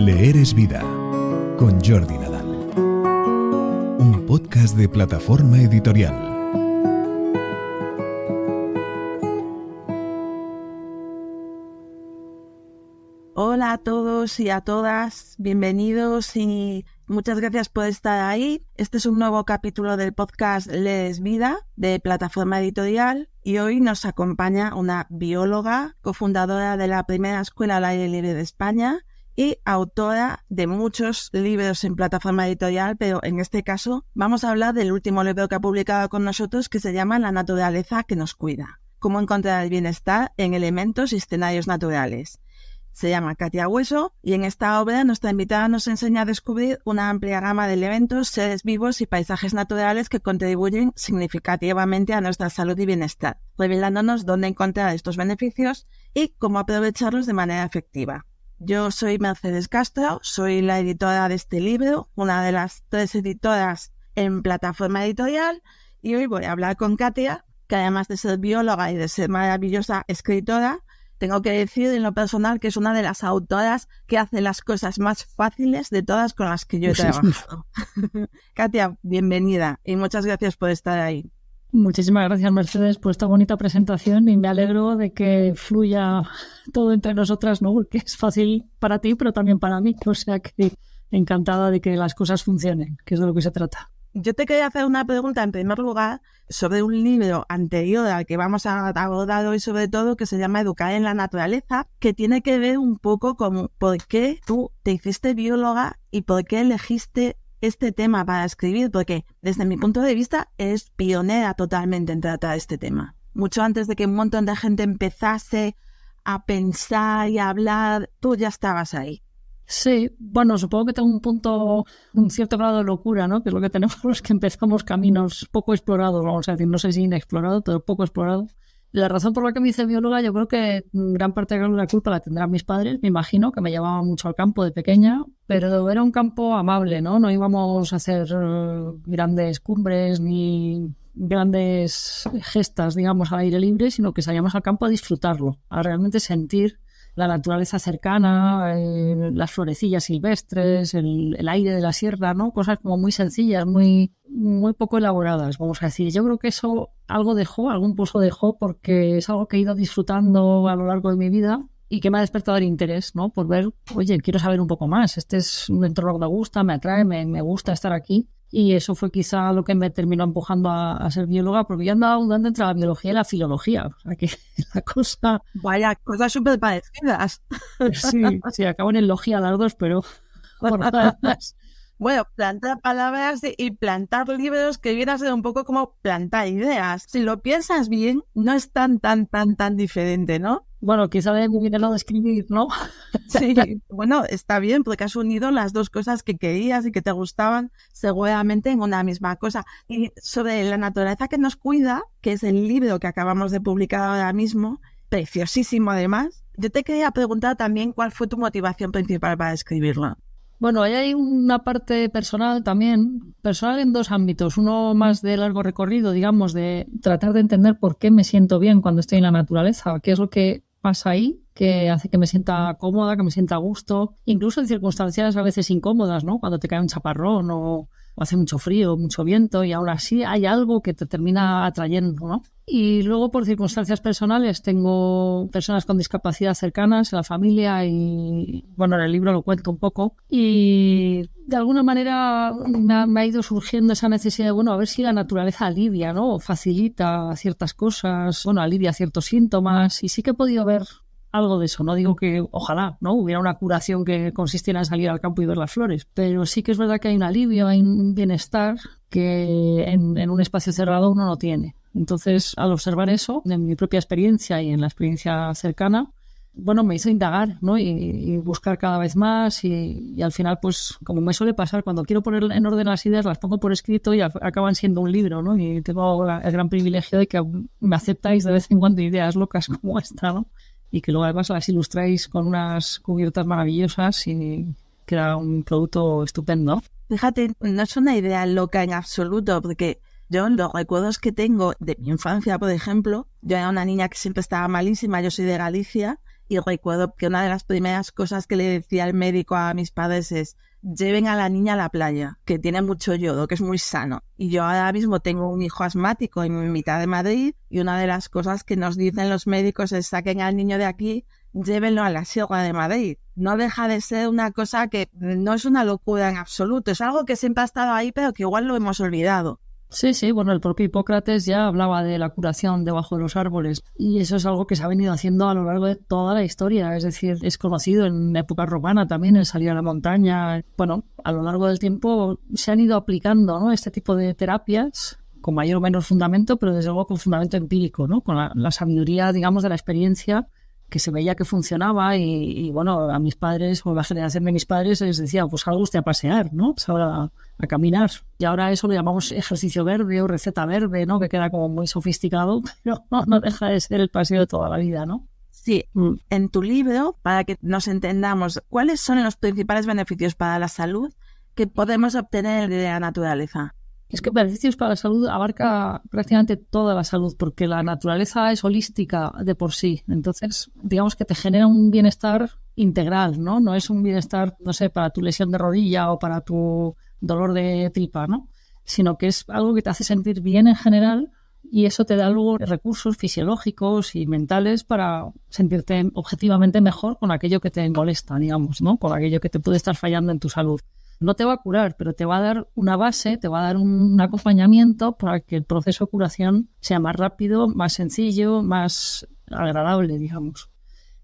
Leer es vida, con Jordi Nadal. Un podcast de Plataforma Editorial. Hola a todos y a todas, bienvenidos y muchas gracias por estar ahí. Este es un nuevo capítulo del podcast Leer es vida, de Plataforma Editorial, y hoy nos acompaña una bióloga, cofundadora de la primera escuela al aire libre de España y autora de muchos libros en Plataforma Editorial, pero en este caso vamos a hablar del último libro que ha publicado con nosotros, que se llama La naturaleza que nos cuida: cómo encontrar el bienestar en elementos y escenarios naturales. Se llama Katia Hueso y en esta obra nuestra invitada nos enseña a descubrir una amplia gama de elementos, seres vivos y paisajes naturales que contribuyen significativamente a nuestra salud y bienestar, revelándonos dónde encontrar estos beneficios y cómo aprovecharlos de manera efectiva. Yo soy Mercedes Castro, soy la editora de este libro, una de las 3 editoras en Plataforma Editorial, y hoy voy a hablar con Katia, que además de ser bióloga y de ser maravillosa escritora, tengo que decir en lo personal que es una de las autoras que hace las cosas más fáciles de todas con las que yo he trabajado. Katia, bienvenida y muchas gracias por estar ahí. Muchísimas gracias, Mercedes, por esta bonita presentación, y me alegro de que fluya todo entre nosotras, ¿no? Porque es fácil para ti, pero también para mí. O sea que encantada de que las cosas funcionen, que es de lo que se trata. Yo te quería hacer una pregunta, en primer lugar, sobre un libro anterior al que vamos a abordar hoy, sobre todo, que se llama Educar en la naturaleza, que tiene que ver un poco con por qué tú te hiciste bióloga y por qué elegiste este tema para escribir, porque desde mi punto de vista eres pionera totalmente en tratar este tema. Mucho antes de que un montón de gente empezase a pensar y a hablar, tú ya estabas ahí. Sí, bueno, supongo que tengo un cierto grado de locura, ¿no? Que es lo que tenemos los que empezamos caminos poco explorados, vamos a decir, no sé si inexplorados, pero poco explorados. La razón por la que me hice bióloga, yo creo que gran parte de la culpa la tendrán mis padres, me imagino, que me llevaban mucho al campo de pequeña, pero era un campo amable, ¿no? No íbamos a hacer grandes cumbres ni grandes gestas, digamos, al aire libre, sino que salíamos al campo a disfrutarlo, a realmente sentir la naturaleza cercana, las florecillas silvestres, el aire de la sierra, ¿no? Cosas como muy sencillas, muy poco elaboradas, vamos a decir. Yo creo que eso algún pozo dejó, porque es algo que he ido disfrutando a lo largo de mi vida y que me ha despertado el interés, ¿no? Por ver, oye, quiero saber un poco más. Este es un entorno que me gusta, me atrae, me gusta estar aquí. Y eso fue quizá lo que me terminó empujando a ser bióloga, porque yo andaba dudando entre la biología y la filología. O sea que la cosa... Vaya, cosas súper parecidas. Sí, acabo en logía las dos, pero por nada más. Bueno, plantar palabras y plantar libros, que viene a ser un poco como plantar ideas. Si lo piensas bien, no es tan diferente, ¿no? Bueno, quizá de muy bien lo de escribir, ¿no? Sí, bueno, está bien, porque has unido las dos cosas que querías y que te gustaban seguramente en una misma cosa. Y sobre la naturaleza que nos cuida, que es el libro que acabamos de publicar ahora mismo, preciosísimo además, yo te quería preguntar también cuál fue tu motivación principal para escribirlo. Bueno, ahí hay una parte personal también, personal en 2 ámbitos. Uno más de largo recorrido, digamos, de tratar de entender por qué me siento bien cuando estoy en la naturaleza, qué es lo que pasa ahí, que hace que me sienta cómoda, que me sienta a gusto, incluso en circunstancias a veces incómodas, ¿no? Cuando te cae un chaparrón o hace mucho frío, mucho viento, y aún así hay algo que te termina atrayendo, ¿no? Y luego, por circunstancias personales, tengo personas con discapacidad cercanas en la familia y, bueno, en el libro lo cuento un poco, y de alguna manera me ha ido surgiendo esa necesidad de, bueno, a ver si la naturaleza alivia, ¿no? O facilita ciertas cosas, bueno, alivia ciertos síntomas, y sí que he podido ver algo de eso. No digo que ojalá no hubiera una curación que consistiera en salir al campo y ver las flores, pero sí que es verdad que hay un alivio, hay un bienestar que en un espacio cerrado uno no tiene. Entonces, al observar eso, en mi propia experiencia y en la experiencia cercana, bueno, me hizo indagar, ¿no? Y buscar cada vez más, y al final, pues, como me suele pasar, cuando quiero poner en orden las ideas, las pongo por escrito y acaban siendo un libro, ¿no? Y tengo el gran privilegio de que me aceptáis de vez en cuando ideas locas como esta, ¿no? Y que luego además las ilustráis con unas cubiertas maravillosas y queda un producto estupendo. Fíjate, no es una idea loca en absoluto, porque yo los recuerdos que tengo de mi infancia, por ejemplo, yo era una niña que siempre estaba malísima, yo soy de Galicia, Y recuerdo que una de las primeras cosas que le decía el médico a mis padres es: lleven a la niña a la playa, que tiene mucho yodo, que es muy sano. Y yo ahora mismo tengo un hijo asmático en mitad de Madrid, y una de las cosas que nos dicen los médicos es: saquen al niño de aquí, llévenlo a la Sierra de Madrid. No deja de ser una cosa que no es una locura en absoluto, es algo que siempre ha estado ahí, pero que igual lo hemos olvidado. Sí, bueno, el propio Hipócrates ya hablaba de la curación debajo de los árboles, y eso es algo que se ha venido haciendo a lo largo de toda la historia. Es decir, es conocido en época romana también el salir a la montaña. Bueno, a lo largo del tiempo se han ido aplicando, ¿no?, este tipo de terapias con mayor o menor fundamento, pero desde luego con fundamento empírico, ¿no?, con la sabiduría, digamos, de la experiencia, que se veía que funcionaba. Y bueno, a mis padres, o la generación de mis padres, les decía: pues salga usted a pasear, ¿no?, pues ahora a caminar. Y ahora eso lo llamamos ejercicio verde o receta verde, ¿no?, que queda como muy sofisticado, pero no deja de ser el paseo de toda la vida, ¿no? Sí, en tu libro, para que nos entendamos, ¿cuáles son los principales beneficios para la salud que podemos obtener de la naturaleza? Es que beneficios para la salud abarca prácticamente toda la salud, porque la naturaleza es holística de por sí. Entonces, digamos que te genera un bienestar integral, ¿no? No es un bienestar, no sé, para tu lesión de rodilla o para tu dolor de tripa, ¿no? Sino que es algo que te hace sentir bien en general, y eso te da luego recursos fisiológicos y mentales para sentirte objetivamente mejor con aquello que te molesta, digamos, ¿no?, con aquello que te puede estar fallando en tu salud. No te va a curar, pero te va a dar una base, te va a dar un acompañamiento para que el proceso de curación sea más rápido, más sencillo, más agradable, digamos.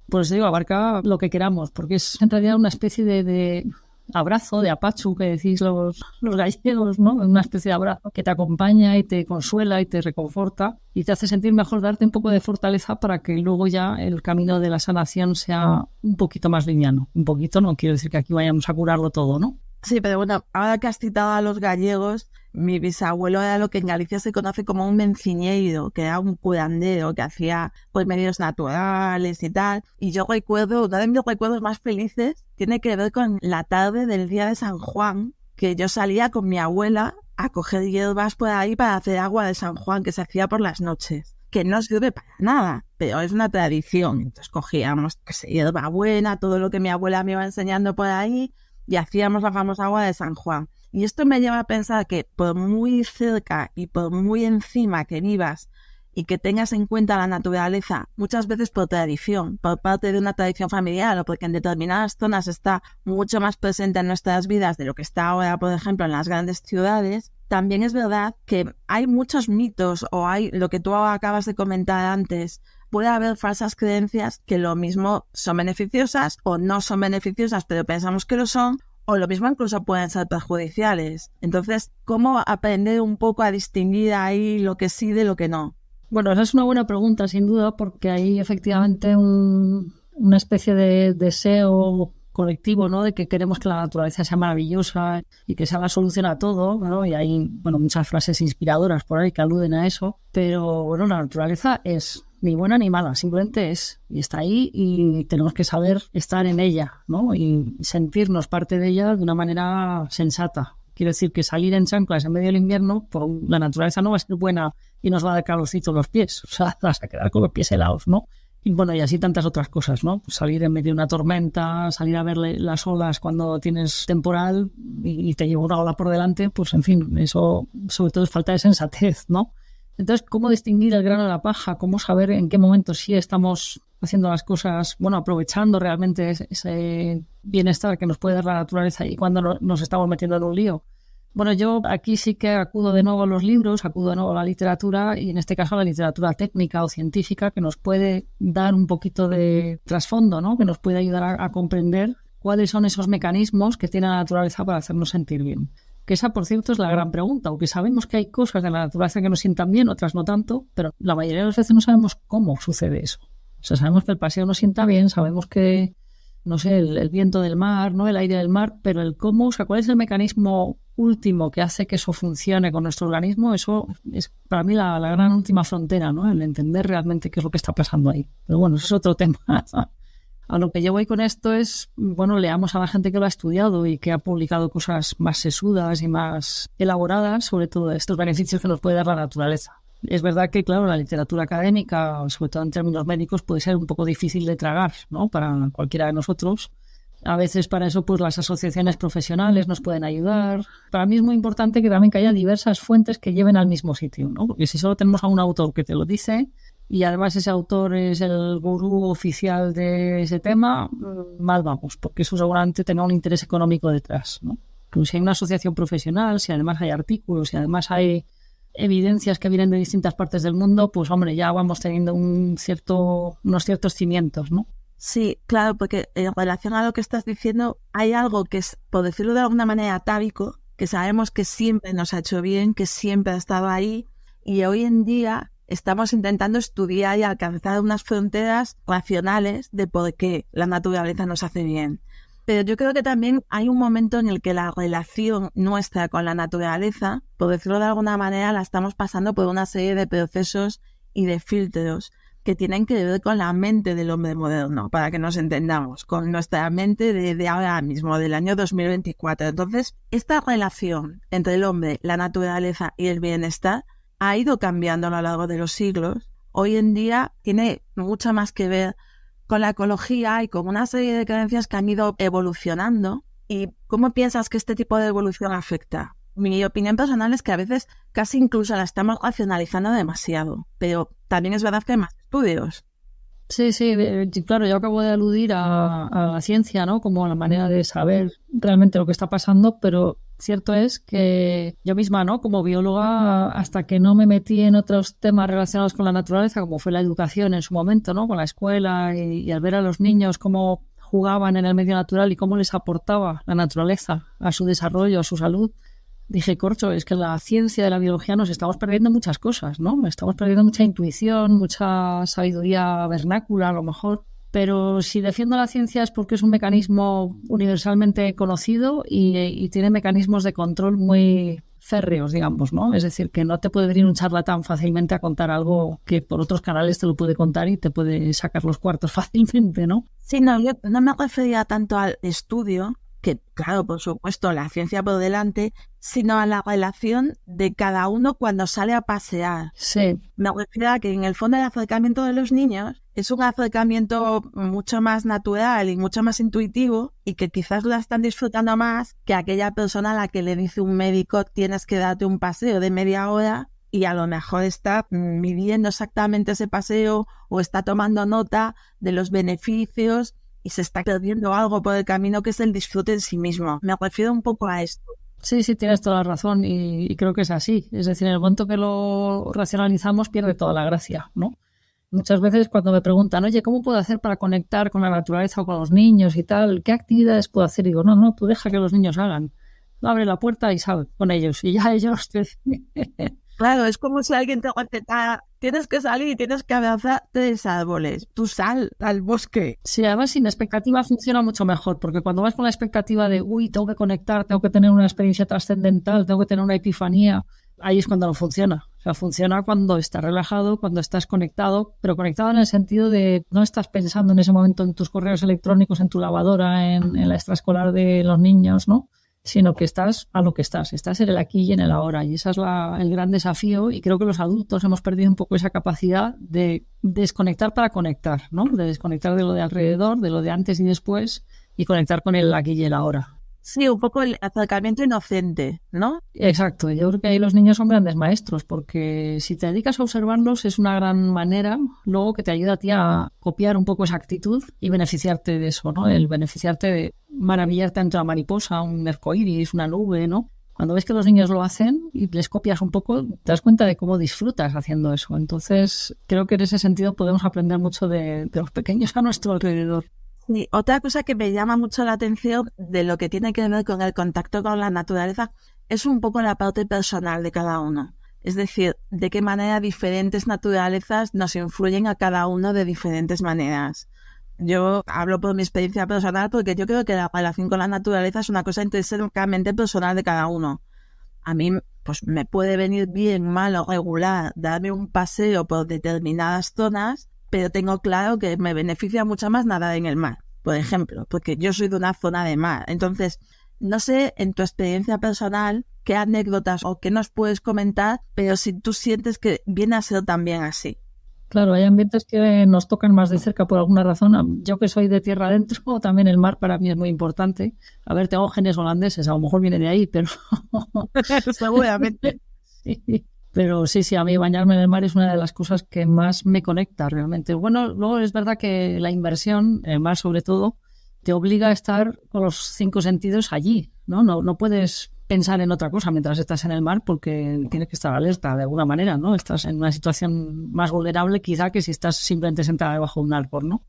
Por eso digo, abarca lo que queramos, porque es en realidad una especie de abrazo, de apachu, que decís los gallegos, ¿no? Una especie de abrazo que te acompaña y te consuela y te reconforta y te hace sentir mejor, darte un poco de fortaleza para que luego ya el camino de la sanación sea un poquito más liviano. Un poquito, no quiero decir que aquí vayamos a curarlo todo, ¿no? Sí, pero bueno, ahora que has citado a los gallegos, mi bisabuelo era lo que en Galicia se conoce como un menciñeiro, que era un curandero que hacía medios naturales y tal. Y yo recuerdo, uno de mis recuerdos más felices tiene que ver con la tarde del día de San Juan, que yo salía con mi abuela a coger hierbas por ahí para hacer agua de San Juan, que se hacía por las noches, que no sirve para nada, pero es una tradición. Entonces cogíamos, hierba buena, todo lo que mi abuela me iba enseñando por ahí, y hacíamos la famosa agua de San Juan. Y esto me lleva a pensar que por muy cerca y por muy encima que vivas y que tengas en cuenta la naturaleza, muchas veces por tradición, por parte de una tradición familiar, o porque en determinadas zonas está mucho más presente en nuestras vidas de lo que está ahora, por ejemplo, en las grandes ciudades, también es verdad que hay muchos mitos, o hay lo que tú acabas de comentar antes. Puede haber falsas creencias que lo mismo son beneficiosas o no son beneficiosas, pero pensamos que lo son, o lo mismo incluso pueden ser perjudiciales. Entonces, ¿cómo aprender un poco a distinguir ahí lo que sí de lo que no? Bueno, esa es una buena pregunta, sin duda, porque hay efectivamente una especie de deseo colectivo, ¿no?, de que queremos que la naturaleza sea maravillosa y que sea la solución a todo, ¿no? Y hay, bueno, muchas frases inspiradoras por ahí que aluden a eso, pero bueno, la naturaleza es ni buena ni mala, simplemente es, y está ahí, y tenemos que saber estar en ella, ¿no?, y sentirnos parte de ella de una manera sensata. Quiero decir que salir en chanclas en medio del invierno, pues la naturaleza no va a ser buena y nos va a dar calorcito los pies, o sea, vas a quedar con los pies helados, ¿no? Y bueno, y así tantas otras cosas, ¿no? Pues salir en medio de una tormenta, salir a ver las olas cuando tienes temporal y te lleva una ola por delante, pues en fin, eso sobre todo es falta de sensatez, ¿no? Entonces, ¿cómo distinguir el grano de la paja? ¿Cómo saber en qué momento sí estamos haciendo las cosas, bueno, aprovechando realmente ese bienestar que nos puede dar la naturaleza y cuando nos estamos metiendo en un lío? Bueno, yo aquí sí que acudo de nuevo a los libros, acudo de nuevo a la literatura, y en este caso a la literatura técnica o científica, que nos puede dar un poquito de trasfondo, ¿no?, que nos puede ayudar a comprender cuáles son esos mecanismos que tiene la naturaleza para hacernos sentir bien. Que esa, por cierto, es la gran pregunta, aunque sabemos que hay cosas de la naturaleza que nos sientan bien, otras no tanto, pero la mayoría de las veces no sabemos cómo sucede eso. O sea, sabemos que el paseo nos sienta bien, sabemos que, no sé, el viento del mar, ¿no?, el aire del mar, pero el cómo, o sea, cuál es el mecanismo último que hace que eso funcione con nuestro organismo, eso es para mí la gran última frontera, ¿no?, el entender realmente qué es lo que está pasando ahí. Pero bueno, eso es otro tema. A lo que yo voy con esto es, bueno, leamos a la gente que lo ha estudiado y que ha publicado cosas más sesudas y más elaboradas sobre todo estos beneficios que nos puede dar la naturaleza. Es verdad que, claro, la literatura académica, sobre todo en términos médicos, puede ser un poco difícil de tragar, ¿no? Para cualquiera de nosotros. A veces para eso pues las asociaciones profesionales nos pueden ayudar. Para mí es muy importante que también que haya diversas fuentes que lleven al mismo sitio, ¿no? Porque si solo tenemos a un autor que te lo dice y además ese autor es el gurú oficial de ese tema, mal vamos, porque eso seguramente tenga un interés económico detrás, ¿no? Pero si hay una asociación profesional, si además hay artículos, si además hay evidencias que vienen de distintas partes del mundo, pues hombre, ya vamos teniendo unos ciertos cimientos, ¿no? Sí, claro, porque en relación a lo que estás diciendo, hay algo que es, por decirlo de alguna manera, atávico, que sabemos que siempre nos ha hecho bien, que siempre ha estado ahí, y hoy en día estamos intentando estudiar y alcanzar unas fronteras racionales de por qué la naturaleza nos hace bien. Pero yo creo que también hay un momento en el que la relación nuestra con la naturaleza, por decirlo de alguna manera, la estamos pasando por una serie de procesos y de filtros que tienen que ver con la mente del hombre moderno, para que nos entendamos, con nuestra mente de ahora mismo, del año 2024. Entonces, esta relación entre el hombre, la naturaleza y el bienestar ha ido cambiando a lo largo de los siglos. Hoy en día tiene mucho más que ver con la ecología y con una serie de creencias que han ido evolucionando. ¿Y cómo piensas que este tipo de evolución afecta? Mi opinión personal es que a veces casi incluso la estamos racionalizando demasiado, pero también es verdad que hay más estudios. Sí, claro, yo acabo de aludir a la ciencia, ¿no? Como a la manera de saber realmente lo que está pasando, pero cierto es que yo misma, ¿no? Como bióloga, hasta que no me metí en otros temas relacionados con la naturaleza, como fue la educación en su momento, ¿no? Con la escuela y al ver a los niños cómo jugaban en el medio natural y cómo les aportaba la naturaleza a su desarrollo, a su salud, dije, corcho, es que la ciencia de la biología nos estamos perdiendo muchas cosas, ¿no? Estamos perdiendo mucha intuición, mucha sabiduría vernácula a lo mejor. Pero si defiendo la ciencia es porque es un mecanismo universalmente conocido y tiene mecanismos de control muy férreos, digamos, ¿no? Es decir, que no te puede venir un charlatán fácilmente a contar algo que por otros canales te lo puede contar y te puede sacar los cuartos fácilmente, ¿no? Sí, no, yo no me refería tanto al estudio, que claro, por supuesto, la ciencia por delante, sino a la relación de cada uno cuando sale a pasear. Sí. Me refiero a que en el fondo el acercamiento de los niños es un acercamiento mucho más natural y mucho más intuitivo y que quizás lo están disfrutando más que aquella persona a la que le dice un médico tienes que darte un paseo de media hora y a lo mejor está midiendo exactamente ese paseo o está tomando nota de los beneficios y se está perdiendo algo por el camino que es el disfrute en sí mismo. Me refiero un poco a esto. Sí, tienes toda la razón y creo que es así. Es decir, en el momento que lo racionalizamos pierde toda la gracia, ¿no? Muchas veces cuando me preguntan, oye, ¿cómo puedo hacer para conectar con la naturaleza o con los niños y tal? ¿Qué actividades puedo hacer? Y digo, no, tú deja que los niños hagan. Abre la puerta y sal con ellos. Y ya ellos te... Claro, es como si alguien te recetara, tienes que salir y tienes que abrazar 3 árboles. Tú sal al bosque. Sí, además sin expectativa funciona mucho mejor, porque cuando vas con la expectativa de, tengo que conectar, tengo que tener una experiencia trascendental, tengo que tener una epifanía, ahí es cuando no funciona. O sea, funciona cuando estás relajado, cuando estás conectado, pero conectado en el sentido de no estás pensando en ese momento en tus correos electrónicos, en tu lavadora, en la extraescolar de los niños, ¿no? Sino que estás a lo que estás en el aquí y en el ahora, y ese es el gran desafío, y creo que los adultos hemos perdido un poco esa capacidad de desconectar para conectar, ¿no? De desconectar de lo de alrededor, de lo de antes y después, y conectar con el aquí y el ahora. Sí, un poco el acercamiento inocente, ¿no? Exacto, yo creo que ahí los niños son grandes maestros, porque si te dedicas a observarlos es una gran manera luego que te ayuda a ti a copiar un poco esa actitud y beneficiarte de eso, ¿no? El beneficiarte de maravillarte ante una mariposa, un arcoíris, una nube, ¿no? Cuando ves que los niños lo hacen y les copias un poco, te das cuenta de cómo disfrutas haciendo eso. Entonces, creo que en ese sentido podemos aprender mucho de los pequeños a nuestro alrededor. Sí, otra cosa que me llama mucho la atención de lo que tiene que ver con el contacto con la naturaleza es un poco la parte personal de cada uno. Es decir, de qué manera diferentes naturalezas nos influyen a cada uno de diferentes maneras. Yo hablo por mi experiencia personal porque yo creo que la relación con la naturaleza es una cosa intrínsecamente personal de cada uno. A mí pues me puede venir bien, mal o regular darme un paseo por determinadas zonas, pero tengo claro que me beneficia mucho más nadar en el mar, por ejemplo, porque yo soy de una zona de mar. Entonces, no sé, en tu experiencia personal, qué anécdotas o qué nos puedes comentar, pero si tú sientes que viene a ser también así. Claro, hay ambientes que nos tocan más de cerca por alguna razón. Yo que soy de tierra adentro, también el mar para mí es muy importante. A ver, tengo genes holandeses, a lo mejor viene de ahí, pero... Seguramente. Sí. Pero sí, a mí bañarme en el mar es una de las cosas que más me conecta realmente. Bueno, luego es verdad que la inmersión, en el mar sobre todo, te obliga a estar con los 5 sentidos allí, ¿no? No puedes pensar en otra cosa mientras estás en el mar porque tienes que estar alerta de alguna manera, ¿no? Estás en una situación más vulnerable quizá que si estás simplemente sentada debajo de un árbol, ¿no?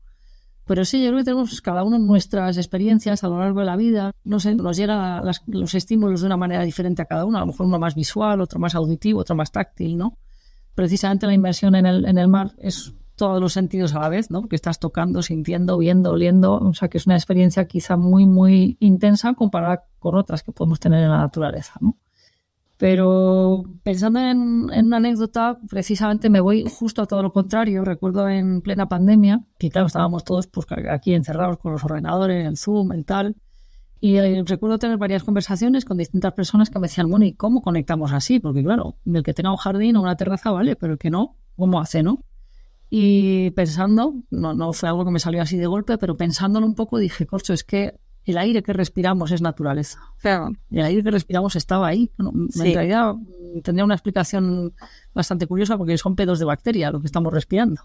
Pero sí, yo creo que tenemos cada uno nuestras experiencias a lo largo de la vida. No sé, nos llegan los estímulos de una manera diferente a cada uno. A lo mejor uno más visual, otro más auditivo, otro más táctil, ¿no? Precisamente la inmersión en el mar es todos los sentidos a la vez, ¿no? Porque estás tocando, sintiendo, viendo, oliendo. O sea, que es una experiencia quizá muy, muy intensa comparada con otras que podemos tener en la naturaleza, ¿no? Pero pensando en una anécdota, precisamente me voy justo a todo lo contrario. Recuerdo en plena pandemia, que claro, estábamos todos pues, aquí encerrados con los ordenadores, el Zoom, el tal. Y recuerdo tener varias conversaciones con distintas personas que me decían, bueno, ¿y cómo conectamos así? Porque claro, el que tenga un jardín o una terraza, vale, pero el que no, ¿cómo hace, no? Y pensando, no fue algo que me salió así de golpe, pero pensándolo un poco dije, corcho, es que el aire que respiramos es naturaleza. Claro. El aire que respiramos estaba ahí. Bueno, sí. En realidad tendría una explicación bastante curiosa porque son pedos de bacteria lo que estamos respirando.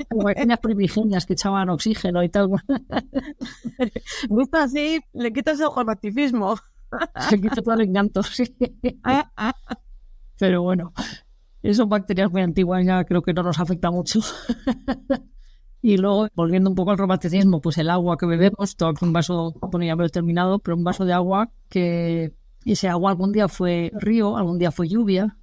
Bacterias primigenias que echaban oxígeno y tal. Visto así, le quitas el romanticismo. Se quita todo el encanto, sí. Pero bueno, son bacterias muy antiguas, ya creo que no nos afecta mucho. Y luego, volviendo un poco al romanticismo, pues el agua que bebemos, todo un vaso, bueno, ya me lo he terminado, pero un vaso de agua que ese agua algún día fue río, algún día fue lluvia.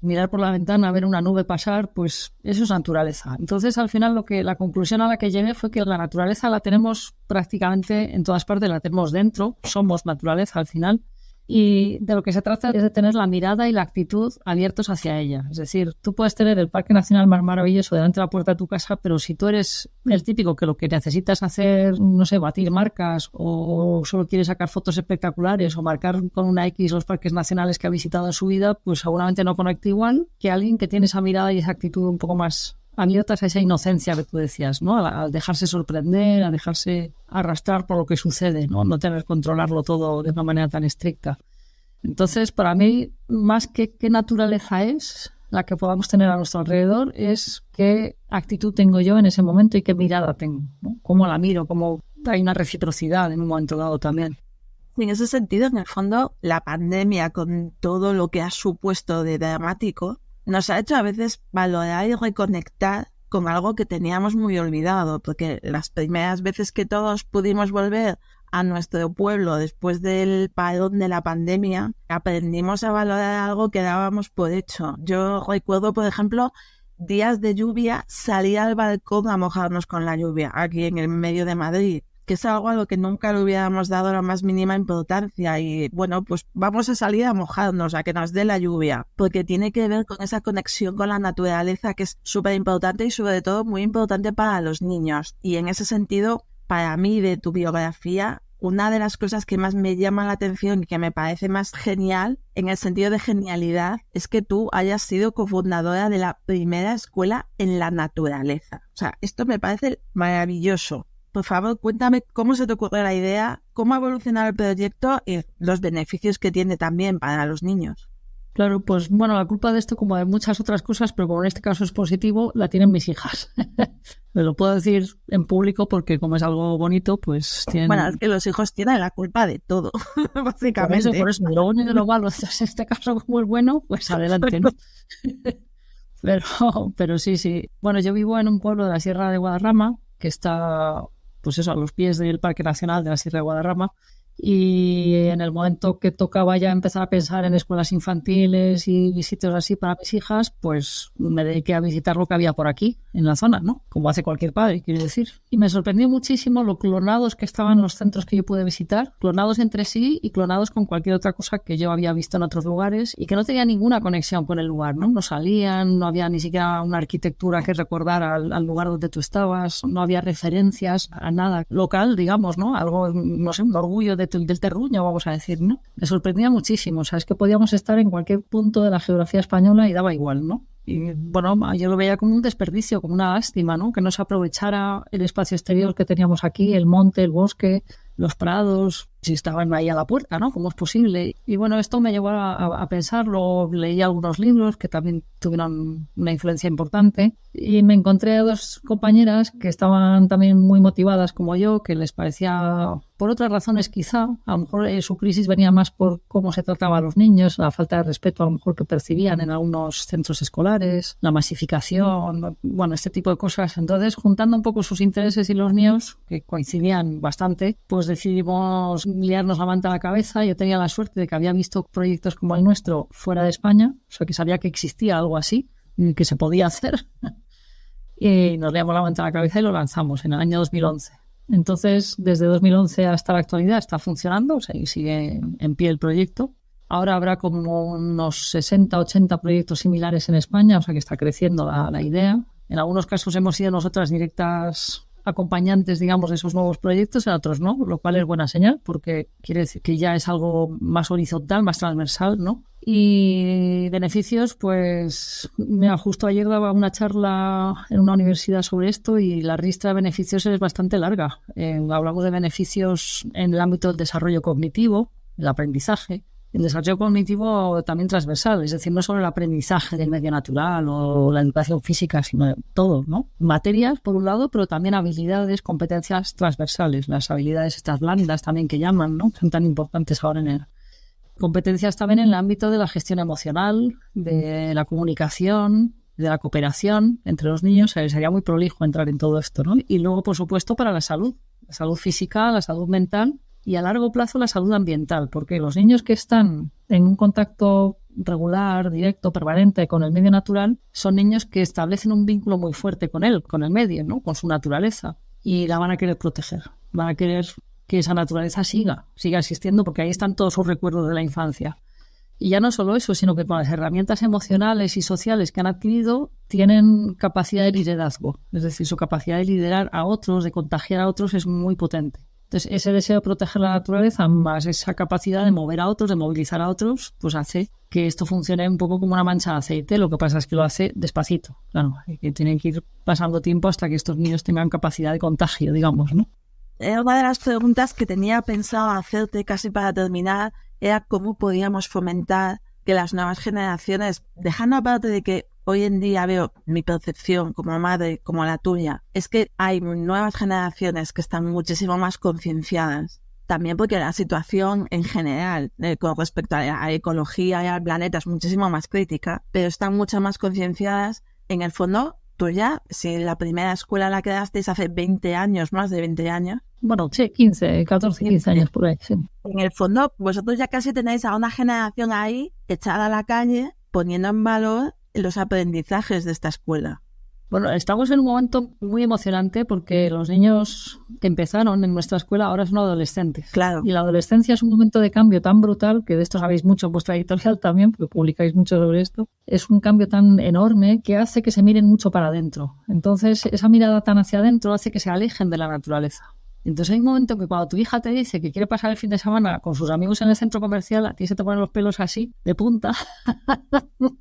Mirar por la ventana, ver una nube pasar, pues eso es naturaleza. Entonces, al final, la conclusión a la que llegué fue que la naturaleza la tenemos prácticamente en todas partes, la tenemos dentro, somos naturaleza al final. Y de lo que se trata es de tener la mirada y la actitud abiertos hacia ella. Es decir, tú puedes tener el Parque Nacional más maravilloso delante de la puerta de tu casa, pero si tú eres el típico que lo que necesitas hacer, no sé, batir marcas o solo quieres sacar fotos espectaculares o marcar con una X los parques nacionales que ha visitado en su vida, pues seguramente no conecta igual que alguien que tiene esa mirada y esa actitud un poco más abiertas a esa inocencia que tú decías, ¿no? Al dejarse sorprender, a dejarse arrastrar por lo que sucede, no tener que controlarlo todo de una manera tan estricta. Entonces, para mí, más que qué naturaleza es la que podamos tener a nuestro alrededor, es qué actitud tengo yo en ese momento y qué mirada tengo, ¿no? Cómo la miro, cómo hay una reciprocidad en un momento dado también. En ese sentido, en el fondo, la pandemia, con todo lo que ha supuesto de dramático, nos ha hecho a veces valorar y reconectar con algo que teníamos muy olvidado, porque las primeras veces que todos pudimos volver a nuestro pueblo después del parón de la pandemia, aprendimos a valorar algo que dábamos por hecho. Yo recuerdo, por ejemplo, días de lluvia, salir al balcón a mojarnos con la lluvia, aquí en el medio de Madrid, que es algo a lo que nunca le hubiéramos dado la más mínima importancia. Y bueno, pues vamos a salir a mojarnos, a que nos dé la lluvia, porque tiene que ver con esa conexión con la naturaleza que es súper importante y sobre todo muy importante para los niños. Y en ese sentido, para mí, de tu biografía, una de las cosas que más me llama la atención y que me parece más genial, en el sentido de genialidad, es que tú hayas sido cofundadora de la primera escuela en la naturaleza. O sea, esto me parece maravilloso. Por favor, cuéntame cómo se te ocurrió la idea, cómo ha evolucionado el proyecto y los beneficios que tiene también para los niños. Claro, pues bueno, la culpa de esto, como de muchas otras cosas, pero como en este caso es positivo, la tienen mis hijas. Me lo puedo decir en público porque como es algo bonito, pues tienen... Bueno, es que los hijos tienen la culpa de todo, básicamente. Por eso, lo bueno y lo malo, en este caso como es bueno, pues adelante, ¿no? Pero sí. Bueno, yo vivo en un pueblo de la Sierra de Guadarrama, que está, pues eso, a los pies del Parque Nacional de la Sierra de Guadarrama. Y en el momento que tocaba ya empezar a pensar en escuelas infantiles y sitios así para mis hijas, pues me dediqué a visitar lo que había por aquí, en la zona, ¿no? Como hace cualquier padre, quiero decir. Y me sorprendió muchísimo lo clonados que estaban los centros que yo pude visitar, clonados entre sí y clonados con cualquier otra cosa que yo había visto en otros lugares y que no tenía ninguna conexión con el lugar, ¿no? No salían, no había ni siquiera una arquitectura que recordara al lugar donde tú estabas, no había referencias a nada local, digamos, ¿no? Algo, no sé, un orgullo de del terruño, vamos a decir, ¿no? Me sorprendía muchísimo, o sea, es que podíamos estar en cualquier punto de la geografía española y daba igual, ¿no? Y bueno, yo lo veía como un desperdicio, como una lástima, ¿no? Que no se aprovechara el espacio exterior que teníamos aquí, el monte, el bosque, los prados, si estaban ahí a la puerta, ¿no? ¿Cómo es posible? Y bueno, esto me llevó a pensarlo, leí algunos libros que también tuvieron una influencia importante y me encontré a dos compañeras que estaban también muy motivadas como yo, que les parecía, por otras razones quizá, a lo mejor su crisis venía más por cómo se trataba a los niños, la falta de respeto a lo mejor que percibían en algunos centros escolares, la masificación, bueno, este tipo de cosas. Entonces, juntando un poco sus intereses y los míos, que coincidían bastante, pues decidimos liarnos la manta a la cabeza. Yo tenía la suerte de que había visto proyectos como el nuestro fuera de España, o sea que sabía que existía algo así, que se podía hacer. Y nos liamos la manta a la cabeza y lo lanzamos en el año 2011. Entonces, desde 2011 hasta la actualidad está funcionando, o sea, y sigue en pie el proyecto. Ahora habrá como unos 60, 80 proyectos similares en España, o sea que está creciendo la idea. En algunos casos hemos sido nosotras directas acompañantes, digamos, de esos nuevos proyectos, en otros no, lo cual es buena señal porque quiere decir que ya es algo más horizontal, más transversal, ¿no? Y beneficios, pues mira, justo ayer daba una charla en una universidad sobre esto y la ristra de beneficios es bastante larga. Hablamos de beneficios en el ámbito del desarrollo cognitivo, el aprendizaje, el desarrollo cognitivo también transversal, es decir, no solo el aprendizaje del medio natural o la educación física, sino todo, ¿no? Materias, por un lado, pero también habilidades, competencias transversales, las habilidades estas blandas también que llaman, ¿no? Son tan importantes ahora en el... Competencias también en el ámbito de la gestión emocional, de la comunicación, de la cooperación entre los niños. Sería muy prolijo entrar en todo esto, ¿no? Y luego, por supuesto, para la salud física, la salud mental y a largo plazo la salud ambiental, porque los niños que están en un contacto regular, directo, permanente con el medio natural, son niños que establecen un vínculo muy fuerte con él, con el medio, ¿no? Con su naturaleza, y la van a querer proteger, van a querer que esa naturaleza siga existiendo, porque ahí están todos sus recuerdos de la infancia. Y ya no solo eso, sino que con las herramientas emocionales y sociales que han adquirido, tienen capacidad de liderazgo. Es decir, su capacidad de liderar a otros, de contagiar a otros, es muy potente. Entonces, ese deseo de proteger la naturaleza, más esa capacidad de mover a otros, de movilizar a otros, pues hace que esto funcione un poco como una mancha de aceite. Lo que pasa es que lo hace despacito. Claro, que tienen que ir pasando tiempo hasta que estos niños tengan capacidad de contagio, digamos, ¿no? Una de las preguntas que tenía pensado hacerte casi para terminar era cómo podíamos fomentar que las nuevas generaciones, dejando aparte de que hoy en día veo mi percepción como madre, como la tuya, es que hay nuevas generaciones que están muchísimo más concienciadas. También porque la situación en general con respecto a la ecología y al planeta es muchísimo más crítica, pero están mucho más concienciadas. En el fondo, tú ya, si la primera escuela la creasteis hace 20 años, más de 20 años. Bueno, sí, 15, 14, 15 años por ahí, sí. En el fondo, vosotros ya casi tenéis a una generación ahí echada a la calle, poniendo en valor los aprendizajes de esta escuela. Bueno, estamos en un momento muy emocionante porque los niños que empezaron en nuestra escuela ahora son adolescentes. Claro. Y la adolescencia es un momento de cambio tan brutal, que de esto sabéis mucho en vuestra editorial también, porque publicáis mucho sobre esto. Es un cambio tan enorme que hace que se miren mucho para adentro. Entonces, esa mirada tan hacia adentro hace que se alejen de la naturaleza. Entonces hay un momento que cuando tu hija te dice que quiere pasar el fin de semana con sus amigos en el centro comercial, a ti se te ponen los pelos así, de punta.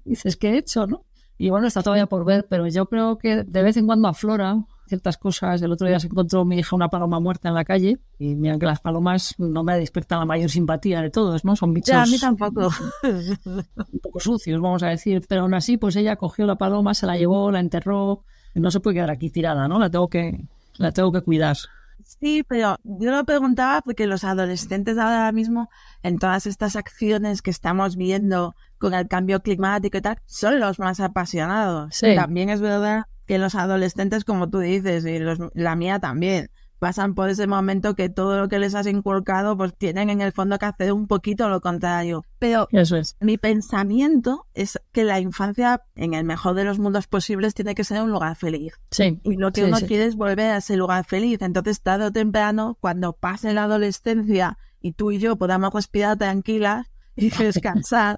Dices, ¿qué he hecho, no? Y bueno, está todavía por ver, pero yo creo que de vez en cuando aflora ciertas cosas. El otro día se encontró mi hija una paloma muerta en la calle y mira que las palomas no me despiertan la mayor simpatía de todos, ¿no? Son bichos... Ya, a mí tampoco. un poco sucios, vamos a decir. Pero aún así, pues ella cogió la paloma, se la llevó, la enterró. No se puede quedar aquí tirada, ¿no? La tengo que cuidar. Sí, pero yo lo preguntaba porque los adolescentes ahora mismo, en todas estas acciones que estamos viendo con el cambio climático y tal, son los más apasionados. Sí. También es verdad que los adolescentes, como tú dices, y la mía también, pasan por ese momento que todo lo que les has inculcado, pues tienen en el fondo que hacer un poquito lo contrario. Pero eso es. Mi pensamiento es que la infancia, en el mejor de los mundos posibles, tiene que ser un lugar feliz. Sí. Y lo que uno quiere es volver a ese lugar feliz. Entonces, tarde o temprano, cuando pase la adolescencia y tú y yo podamos respirar tranquilas y descansar,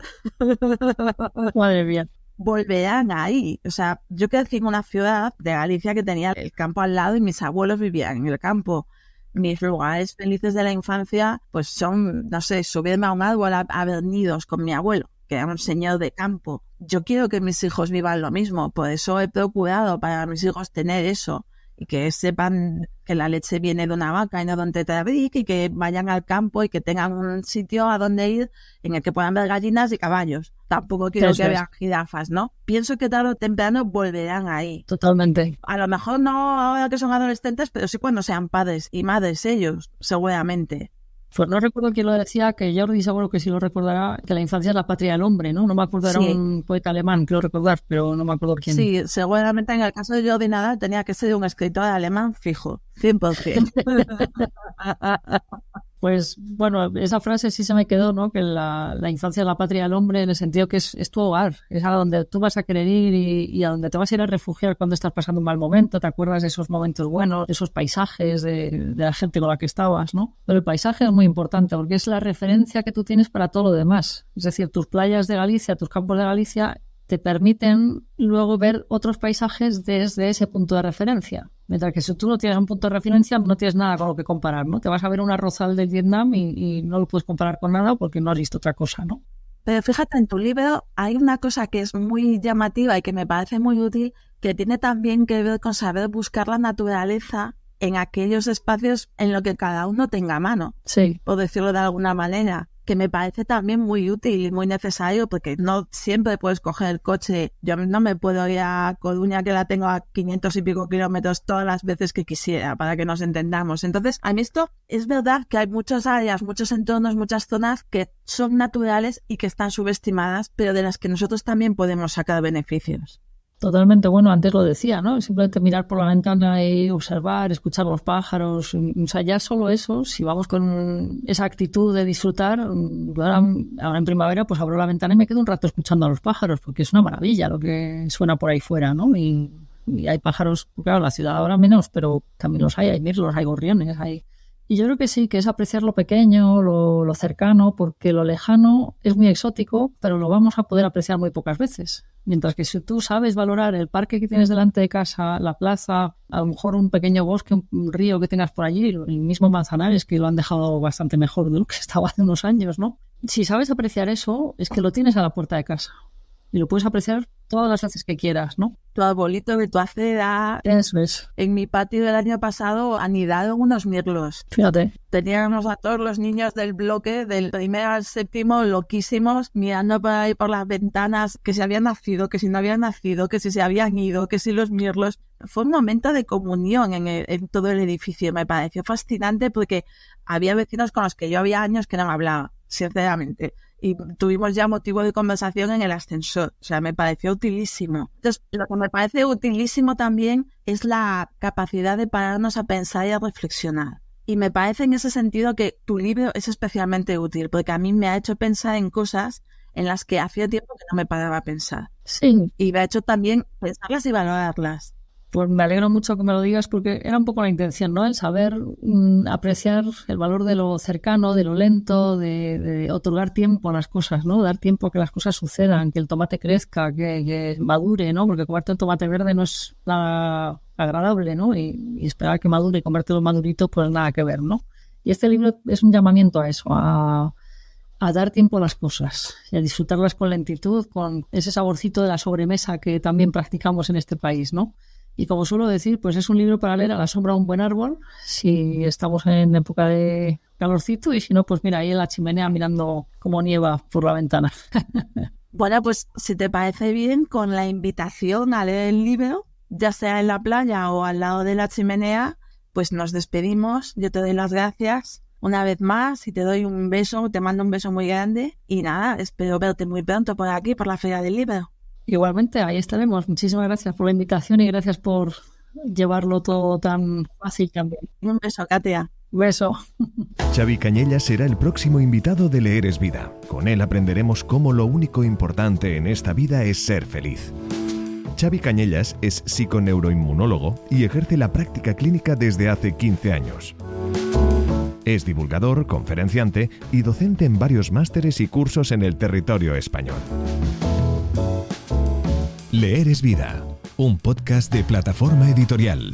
madre mía, volverán ahí. O sea, yo crecí en una ciudad de Galicia que tenía el campo al lado y mis abuelos vivían en el campo. mis lugares felices de la infancia pues son, no sé, subirme a un árbol a ver nidos con mi abuelo, que era un señor de campo. Yo quiero que mis hijos vivan lo mismo, por eso he procurado para mis hijos tener eso y que sepan que la leche viene de una vaca y no de un tetrabric, y que vayan al campo y que tengan un sitio a donde ir en el que puedan ver gallinas y caballos. Tampoco quiero que vean jirafas, ¿no? Pienso que tarde o temprano volverán ahí. Totalmente. A lo mejor no ahora que son adolescentes, pero sí cuando sean padres y madres ellos, seguramente. Pues no recuerdo quién lo decía, que Jordi seguro que sí lo recordará, que la infancia es la patria del hombre, ¿no? No me acuerdo, era un poeta alemán, creo recordar, pero no me acuerdo quién. Sí, seguramente en el caso de Jordi Nadal tenía que ser un escritor alemán fijo, 100%. Pues bueno, esa frase sí se me quedó, ¿no? Que la infancia es la patria del hombre, en el sentido que es tu hogar, es a donde tú vas a querer ir y a donde te vas a ir a refugiar cuando estás pasando un mal momento. Te acuerdas de esos momentos buenos, de esos paisajes, de la gente con la que estabas, ¿no? Pero el paisaje es muy importante porque es la referencia que tú tienes para todo lo demás. Es decir, tus playas de Galicia, tus campos de Galicia te permiten luego ver otros paisajes desde ese punto de referencia. Mientras que si tú no tienes un punto de referencia, no tienes nada con lo que comparar, ¿no? Te vas a ver un arrozal de Vietnam y no lo puedes comparar con nada porque no has visto otra cosa, ¿no? Pero fíjate, en tu libro hay una cosa que es muy llamativa y que me parece muy útil, que tiene también que ver con saber buscar la naturaleza en aquellos espacios en los que cada uno tenga mano, sí, por decirlo de alguna manera, que me parece también muy útil y muy necesario, porque no siempre puedes coger el coche. Yo no me puedo ir a Coruña, que la tengo a 500 y pico kilómetros, todas las veces que quisiera, para que nos entendamos. Entonces, a mí esto es verdad que hay muchas áreas, muchos entornos, muchas zonas que son naturales y que están subestimadas, pero de las que nosotros también podemos sacar beneficios. Totalmente, bueno, antes lo decía, ¿no? Simplemente mirar por la ventana y observar, escuchar los pájaros, o sea, ya solo eso, si vamos con esa actitud de disfrutar, ahora en primavera pues abro la ventana y me quedo un rato escuchando a los pájaros, porque es una maravilla lo que suena por ahí fuera, ¿no? Y hay pájaros, claro, en la ciudad ahora menos, pero también los hay mirlos, hay gorriones, hay... Y yo creo que sí, que es apreciar lo pequeño, lo cercano, porque lo lejano es muy exótico, pero lo vamos a poder apreciar muy pocas veces. Mientras que si tú sabes valorar el parque que tienes delante de casa, la plaza, a lo mejor un pequeño bosque, un río que tengas por allí, el mismo Manzanares, que lo han dejado bastante mejor de lo que estaba hace unos años, ¿no? Si sabes apreciar eso, es que lo tienes a la puerta de casa. Y lo puedes apreciar todas las veces que quieras, ¿no? Tu arbolito de tu acera. Eso es. En mi patio del año pasado anidaron unos mirlos. Fíjate. Teníamos a todos los niños del bloque, del primero al séptimo, loquísimos, mirando por ahí por las ventanas, que si habían nacido, que si no habían nacido, que si se habían ido, que si los mirlos. Fue un momento de comunión en todo el edificio. Me pareció fascinante porque había vecinos con los que yo había años que no me hablaba, sinceramente. Y tuvimos ya motivo de conversación en el ascensor. O sea, me pareció utilísimo. Entonces, lo que me parece utilísimo también es la capacidad de pararnos a pensar y a reflexionar. Y me parece en ese sentido que tu libro es especialmente útil, porque a mí me ha hecho pensar en cosas en las que hacía tiempo que no me paraba a pensar. Sí. Y me ha hecho también pensarlas y valorarlas. Pues me alegro mucho que me lo digas porque era un poco la intención, ¿no? El saber apreciar el valor de lo cercano, de lo lento, de otorgar tiempo a las cosas, ¿no? Dar tiempo a que las cosas sucedan, que el tomate crezca, que madure, ¿no? Porque comerte un tomate verde no es nada agradable, ¿no? Y esperar que madure y comértelo madurito, pues nada que ver, ¿no? Y este libro es un llamamiento a eso, a dar tiempo a las cosas y a disfrutarlas con lentitud, con ese saborcito de la sobremesa que también practicamos en este país, ¿no? Y como suelo decir, pues es un libro para leer a la sombra de un buen árbol, si estamos en época de calorcito, y si no, pues mira, ahí en la chimenea mirando cómo nieva por la ventana. Bueno, pues si te parece bien, con la invitación a leer el libro, ya sea en la playa o al lado de la chimenea, pues nos despedimos. Yo te doy las gracias una vez más y te doy un beso, te mando un beso muy grande. Y nada, espero verte muy pronto por aquí, por la Feria del Libro. Igualmente, ahí estaremos. Muchísimas gracias por la invitación y gracias por llevarlo todo tan fácil también. Un beso, Katia. Un beso. Xavi Cañellas será el próximo invitado de Leer es Vida. Con él aprenderemos cómo lo único importante en esta vida es ser feliz. Xavi Cañellas es psiconeuroinmunólogo y ejerce la práctica clínica desde hace 15 años. Es divulgador, conferenciante y docente en varios másteres y cursos en el territorio español. Leer es Vida, un podcast de Plataforma Editorial.